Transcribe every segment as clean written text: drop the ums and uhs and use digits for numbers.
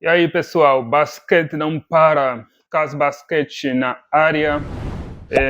E aí, pessoal, basquete não para, Caso Basquete na área.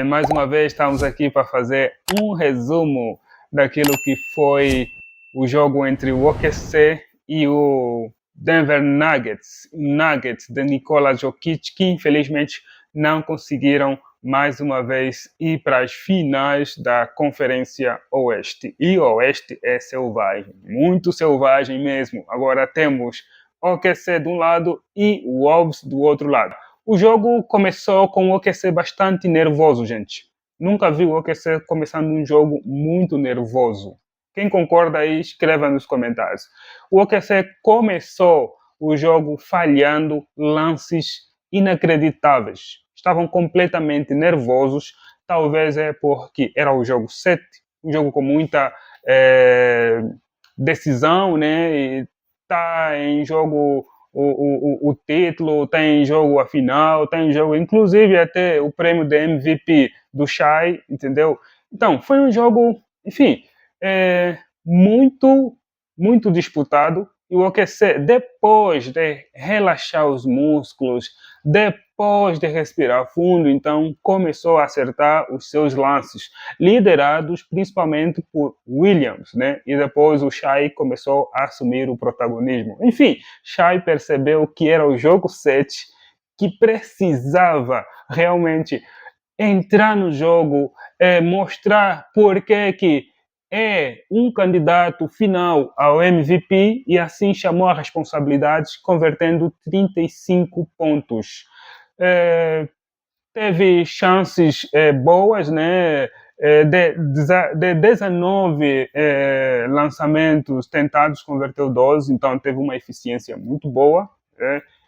Mais uma vez, estamos aqui para fazer um resumo daquilo que foi o jogo entre o OKC e o Denver Nuggets. Nuggets de Nikola Jokic, que infelizmente não conseguiram mais uma vez ir para as finais da Conferência Oeste. E o Oeste é selvagem, muito selvagem mesmo. Agora temos OKC de um lado e o Wolves do outro lado. O jogo começou com o OKC bastante nervoso, gente. Nunca vi o OKC começando um jogo muito nervoso. Quem concorda aí, escreva nos comentários. O OKC começou o jogo falhando lances inacreditáveis. Estavam completamente nervosos. Talvez é porque era o jogo 7, um jogo com muita decisão, né? E tá em jogo o título, está em jogo a final, está em jogo, inclusive até o prêmio de MVP do Shai, entendeu? Então, foi um jogo, enfim, muito disputado. E o OKC, depois de relaxar os músculos, depois de respirar fundo, então começou a acertar os seus lances, liderados principalmente por Williams, né? E depois o Shai começou a assumir o protagonismo. Enfim, Shai percebeu que era o jogo 7, que precisava realmente entrar no jogo, mostrar por que é um candidato final ao MVP e assim chamou a responsabilidade, convertendo 35 pontos. Teve chances boas, né? De 19 lançamentos tentados, converteu 12, então teve uma eficiência muito boa.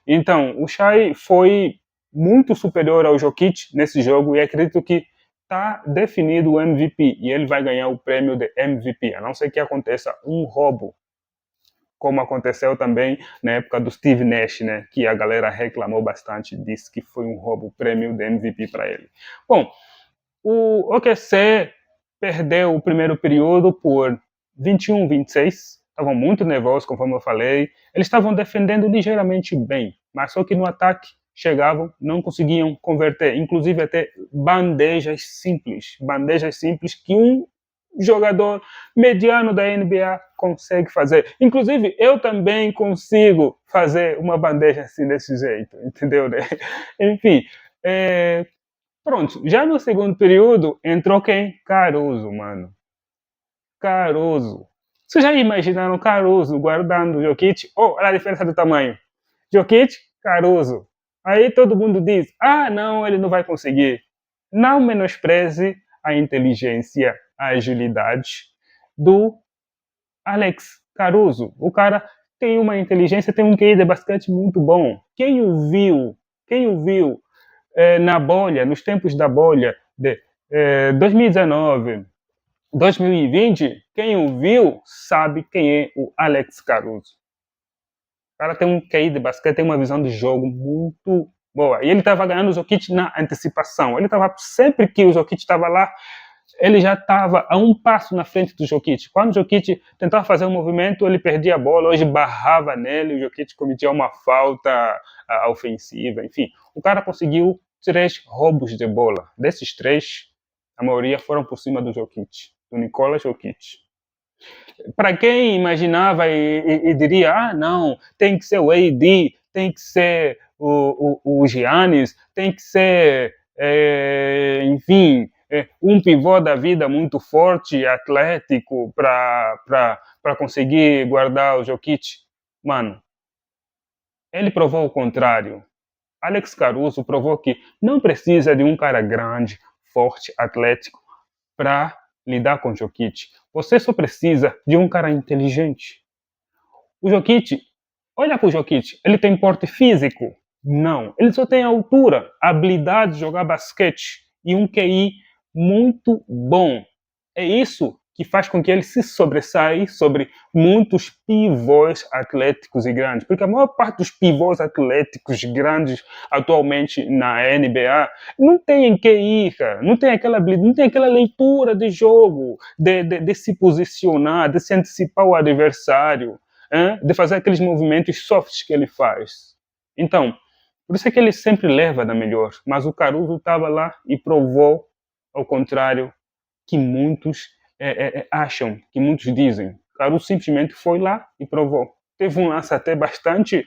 Então, o Shai foi muito superior ao Jokic nesse jogo e acredito que está definido o MVP e ele vai ganhar o prêmio de MVP, a não ser que aconteça um roubo, como aconteceu também na época do Steve Nash, né, que a galera reclamou bastante, disse que foi um roubo o prêmio de MVP para ele. Bom, o OKC perdeu o primeiro período por 21-26, estavam muito nervosos, conforme eu falei, eles estavam defendendo ligeiramente bem, mas só que no ataque chegavam, não conseguiam converter, inclusive até bandejas simples que um jogador mediano da NBA consegue fazer. Inclusive, eu também consigo fazer uma bandeja assim desse jeito, entendeu? Enfim, pronto. Já no segundo período, entrou quem? Caruso, mano. Caruso. Vocês já imaginaram Caruso guardando o Jokic? Oh, olha a diferença do tamanho. Jokic, Caruso. Aí todo mundo diz, não, ele não vai conseguir. Não menospreze a inteligência, a agilidade do Alex Caruso. O cara tem uma inteligência, tem um QI de basquete muito bom. Quem o viu na bolha, nos tempos da bolha de 2019, 2020, quem o viu sabe quem é o Alex Caruso. O cara tem um QI de basquete, tem uma visão de jogo muito boa. E ele estava ganhando o Jokic na antecipação. Ele estava sempre que o Jokic estava lá, ele já estava a um passo na frente do Jokic. Quando o Jokic tentava fazer um movimento, ele perdia a bola, hoje barrava nele, o Jokic cometia uma falta ofensiva, enfim. O cara conseguiu 3 roubos de bola. Desses 3, a maioria foram por cima do Jokic, do Nikola Jokic. Para quem imaginava e diria, não, tem que ser o AD, tem que ser o Giannis, tem que ser, enfim, um pivô da vida muito forte, atlético, para conseguir guardar o Jokic. Mano, ele provou o contrário. Alex Caruso provou que não precisa de um cara grande, forte, atlético para lidar com o Jokic. Você só precisa de um cara inteligente. O Jokic, olha para o Jokic, ele tem porte físico? Não. Ele só tem altura, habilidade de jogar basquete e um QI muito bom. É isso que faz com que ele se sobressaia sobre muitos pivôs atléticos e grandes. Porque a maior parte dos pivôs atléticos grandes atualmente na NBA não tem QI, cara. Não tem aquela habilidade, não tem aquela leitura de jogo, de se posicionar, de se antecipar o adversário. de fazer aqueles movimentos softs que ele faz. Então, por isso é que ele sempre leva da melhor. Mas o Caruso estava lá e provou, ao contrário, que muitos acham, que muitos dizem. Caruso simplesmente foi lá e provou. Teve um lance até bastante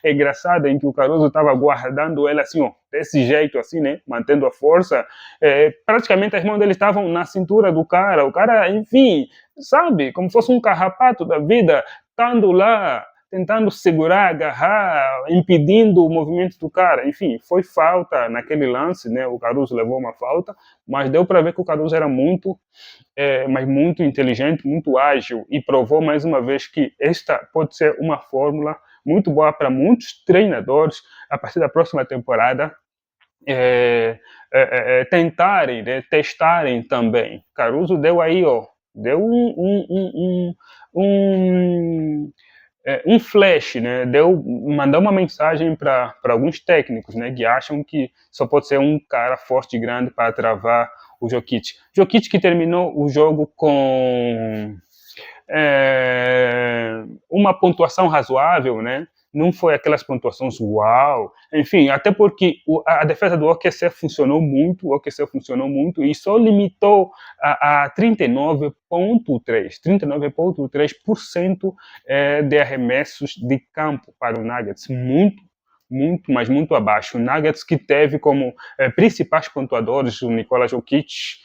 engraçado, em que o Caruso estava guardando ele assim, ó, desse jeito, assim, né? Mantendo a força. Praticamente as mãos dele estavam na cintura do cara. O cara, enfim, sabe? Como fosse um carrapato da vida, estando lá tentando segurar, agarrar, impedindo o movimento do cara. Enfim, foi falta naquele lance, né? O Caruso levou uma falta, mas deu para ver que o Caruso era muito, mas muito inteligente, muito ágil, e provou mais uma vez que esta pode ser uma fórmula muito boa para muitos treinadores a partir da próxima temporada tentarem, né, testarem também. Caruso deu aí, ó, deu um flash, né? Mandou uma mensagem para alguns técnicos, né? Que acham que só pode ser um cara forte e grande para travar o Jokic. Jokic que terminou o jogo com uma pontuação razoável, né? Não foi aquelas pontuações uau, enfim, até porque a defesa do OKC funcionou muito, o OKC funcionou muito e só limitou a 39,3% de arremessos de campo para o Nuggets, muito, mas muito abaixo. O Nuggets que teve como principais pontuadores o Nikola Jokic,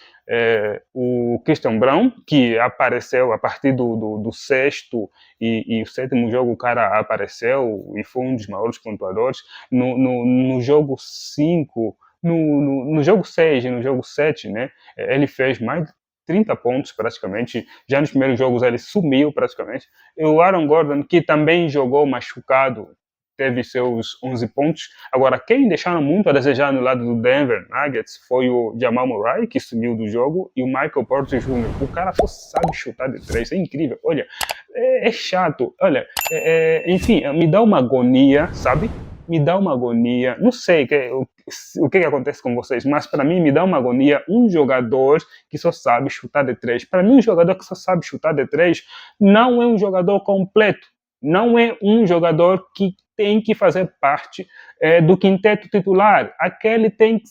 o Christian Brown, que apareceu a partir do sexto e o sétimo jogo, o cara apareceu e foi um dos maiores pontuadores. No jogo 5, no jogo 6 e no jogo 7, né, ele fez mais de 30 pontos praticamente. Já nos primeiros jogos ele sumiu praticamente. E o Aaron Gordon, que também jogou machucado, teve seus 11 pontos. Agora, quem deixaram muito a desejar no lado do Denver Nuggets foi o Jamal Murray, que sumiu do jogo, e o Michael Porter Jr. O cara só sabe chutar de 3, é incrível. Olha, é chato. Olha, enfim, me dá uma agonia, sabe? Me dá uma agonia. Não sei o que acontece com vocês, mas para mim me dá uma agonia um jogador que só sabe chutar de 3. Para mim, um jogador que só sabe chutar de 3 não é um jogador completo. Não é um jogador que tem que fazer parte do quinteto titular. Aquele tem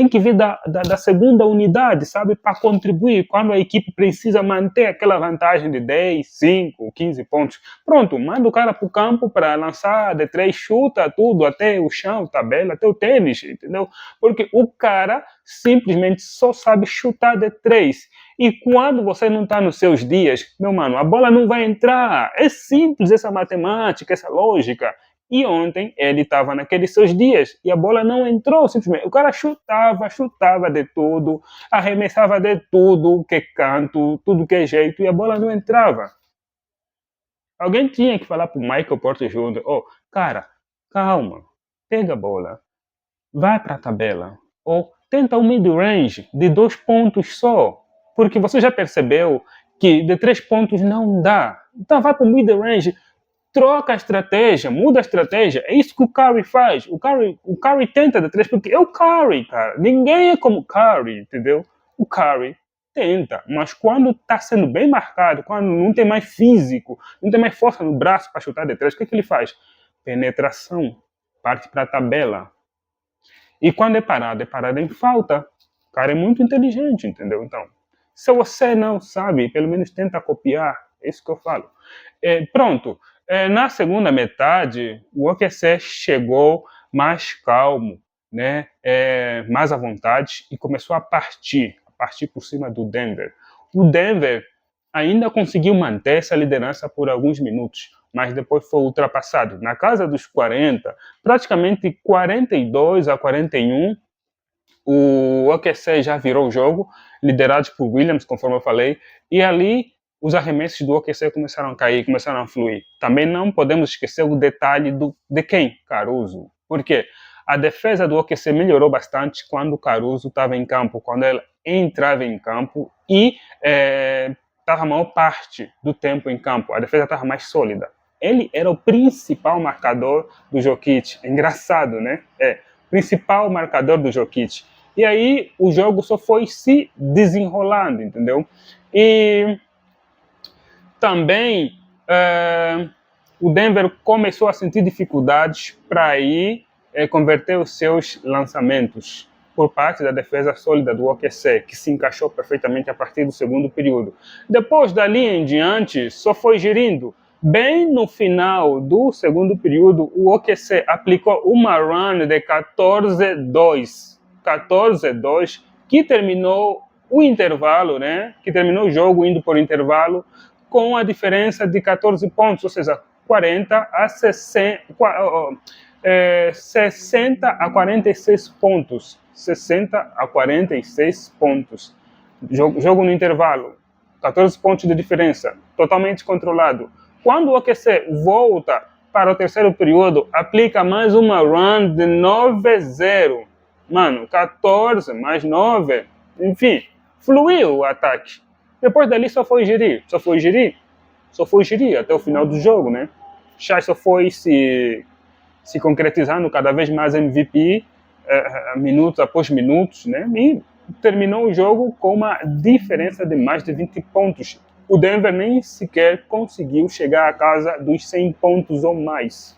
que vir da segunda unidade, sabe, para contribuir quando a equipe precisa manter aquela vantagem de 10, 5, 15 pontos. Pronto, manda o cara para o campo para lançar de 3, chuta tudo, até o chão, tabela, até o tênis, entendeu? Porque o cara simplesmente só sabe chutar de 3. E quando você não está nos seus dias, meu mano, a bola não vai entrar. É simples essa matemática, essa lógica. E ontem ele estava naqueles seus dias e a bola não entrou simplesmente. O cara chutava de tudo, arremessava de tudo que é canto, tudo que é jeito e a bola não entrava. Alguém tinha que falar para o Michael Porter Jr., cara, calma, pega a bola, vai para a tabela, ou tenta um mid-range de 2 pontos só, porque você já percebeu que de 3 pontos não dá. Então vai para o mid-range, troca a estratégia, muda a estratégia. É isso que o Curry faz. O Curry tenta de 3 porque é o Curry, cara. Ninguém é como o Curry, entendeu? O Curry tenta, mas quando está sendo bem marcado, quando não tem mais físico, não tem mais força no braço para chutar de 3, o que ele faz? Penetração, parte para a tabela. E quando é parado em falta. O cara é muito inteligente, entendeu? Então, se você não sabe, pelo menos tenta copiar. É isso que eu falo. Pronto. Na segunda metade, o OKC chegou mais calmo, né? Mais à vontade e começou a partir por cima do Denver. O Denver ainda conseguiu manter essa liderança por alguns minutos, mas depois foi ultrapassado. Na casa dos 40, praticamente 42-41, o OKC já virou o jogo, liderados por Williams, conforme eu falei, e ali os arremessos do OKC começaram a cair, começaram a fluir. Também não podemos esquecer o detalhe de quem? Caruso. Por quê? A defesa do OKC melhorou bastante quando o Caruso estava em campo, quando ele entrava em campo e estava a maior parte do tempo em campo. A defesa estava mais sólida. Ele era o principal marcador do Jokic. Engraçado, né? Principal marcador do Jokic. E aí o jogo só foi se desenrolando, entendeu? E também o Denver começou a sentir dificuldades para ir converter os seus lançamentos por parte da defesa sólida do OKC, que se encaixou perfeitamente a partir do segundo período. Depois dali em diante, só foi gerindo. Bem no final do segundo período, o OKC aplicou uma run de 14-2. 14-2, que terminou o intervalo, né? Que terminou o jogo indo por intervalo com a diferença de 14 pontos, ou seja, 40 a 60, 60 a 46 pontos. 60 a 46 pontos. Jogo no intervalo. 14 pontos de diferença. Totalmente controlado. Quando o OKC volta para o terceiro período, aplica mais uma run de 9-0. Mano, 14 mais 9. Enfim, fluiu o ataque. Depois dali só foi gerir até o final do jogo, né? Shai só foi se concretizando cada vez mais MVP, minutos após minutos, né? E terminou o jogo com uma diferença de mais de 20 pontos. O Denver nem sequer conseguiu chegar à casa dos 100 pontos ou mais.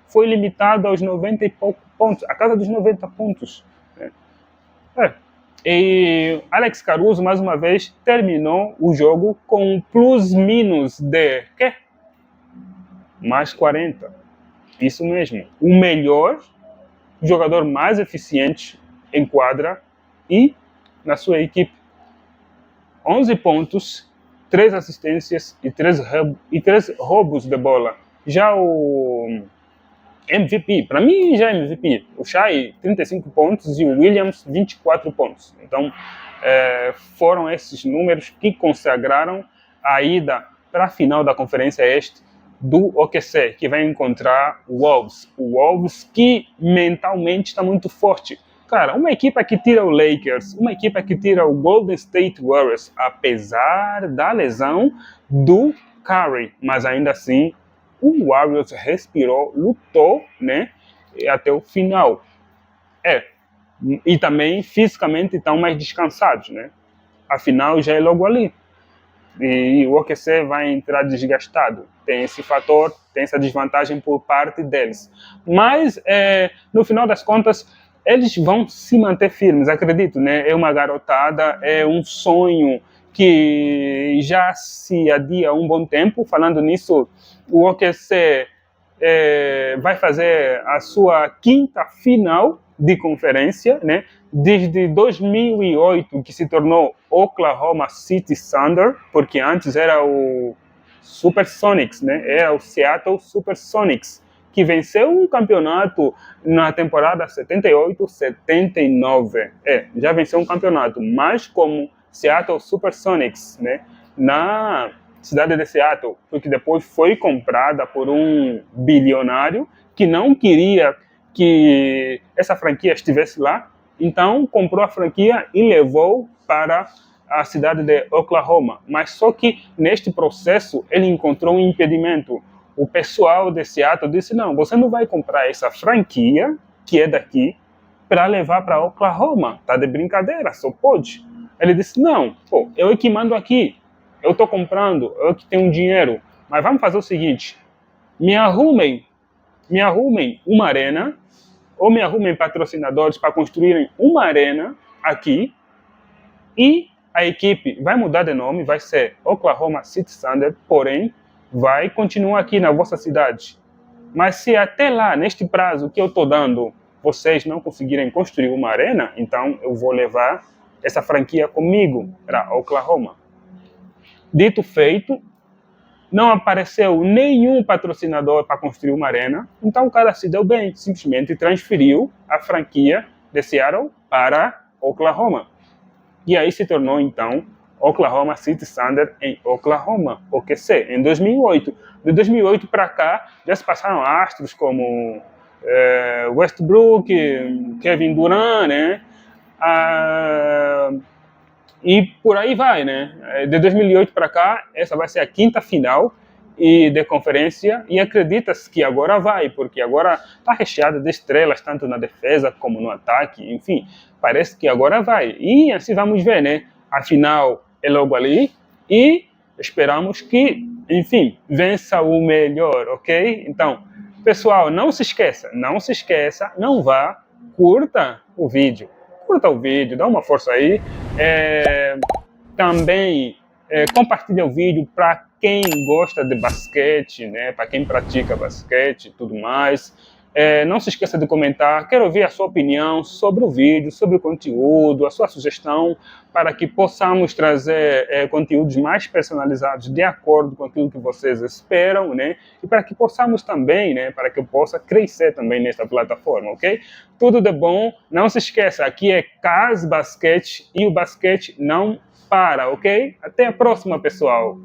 Foi limitado aos 90 e poucos pontos, a casa dos 90 pontos. Né? E Alex Caruso, mais uma vez, terminou o jogo com um plus-minus de quê? Mais 40. Isso mesmo. O melhor jogador mais eficiente em quadra e na sua equipe. 11 pontos, 3 assistências e 3 roubos de bola. Já o MVP, para mim já é MVP. O Shai, 35 pontos e o Williams, 24 pontos. Então, foram esses números que consagraram a ida para a final da Conferência Este do OKC, que vai encontrar o Wolves. O Wolves que mentalmente está muito forte. Cara, uma equipa que tira o Lakers, uma equipa que tira o Golden State Warriors, apesar da lesão do Curry, mas ainda assim o Warriors respirou, lutou, né, até o final. E também fisicamente estão mais descansados, né? Afinal já é logo ali. E o OKC vai entrar desgastado. Tem esse fator, tem essa desvantagem por parte deles. Mas, no final das contas, eles vão se manter firmes, acredito, né? É uma garotada, é um sonho que já se adia há um bom tempo. Falando nisso, o OKC vai fazer a sua quinta final de conferência, né? Desde 2008, que se tornou Oklahoma City Thunder, porque antes era o Supersonics, né? Era o Seattle Supersonics, que venceu um campeonato na temporada 78-79. Já venceu um campeonato, mas como Seattle Supersonics, né? Na cidade de Seattle, porque depois foi comprada por um bilionário que não queria que essa franquia estivesse lá, então comprou a franquia e levou para a cidade de Oklahoma. Mas só que neste processo ele encontrou um impedimento. O pessoal de Seattle disse: não, você não vai comprar essa franquia que é daqui para levar para Oklahoma, tá de brincadeira, só pode. Ele disse: não, pô, eu é que mando aqui, eu estou comprando, eu que tenho dinheiro, mas vamos fazer o seguinte, me arrumem uma arena, ou me arrumem patrocinadores para construírem uma arena aqui, e a equipe vai mudar de nome, vai ser Oklahoma City Thunder, porém, vai continuar aqui na vossa cidade. Mas se até lá, neste prazo que eu estou dando, vocês não conseguirem construir uma arena, então eu vou levar essa franquia comigo para Oklahoma. Dito feito, não apareceu nenhum patrocinador para construir uma arena, então o cara se deu bem, simplesmente transferiu a franquia de Seattle para Oklahoma. E aí se tornou, então, Oklahoma City Thunder em Oklahoma, OKC, em 2008. De 2008 para cá, já se passaram astros como Westbrook, Kevin Durant, né? E por aí vai, né? De 2008 para cá, essa vai ser a quinta final de conferência, e acredita-se que agora vai, porque agora está recheada de estrelas, tanto na defesa como no ataque, enfim, parece que agora vai. E assim vamos ver, né? A final é logo ali, e Esperamos que, enfim, vença o melhor, ok? Então, pessoal, não se esqueça, não vá, curta o vídeo, dá uma força aí. Também compartilha o vídeo para quem gosta de basquete, né? Para quem pratica basquete e tudo mais. Não se esqueça de comentar, quero ouvir a sua opinião sobre o vídeo, sobre o conteúdo, a sua sugestão, para que possamos trazer conteúdos mais personalizados de acordo com aquilo que vocês esperam, né? E para que possamos também, né? Para que eu possa crescer também nesta plataforma, ok? Tudo de bom, não se esqueça, aqui é Cas Basquete e o basquete não para, ok? Até a próxima, pessoal!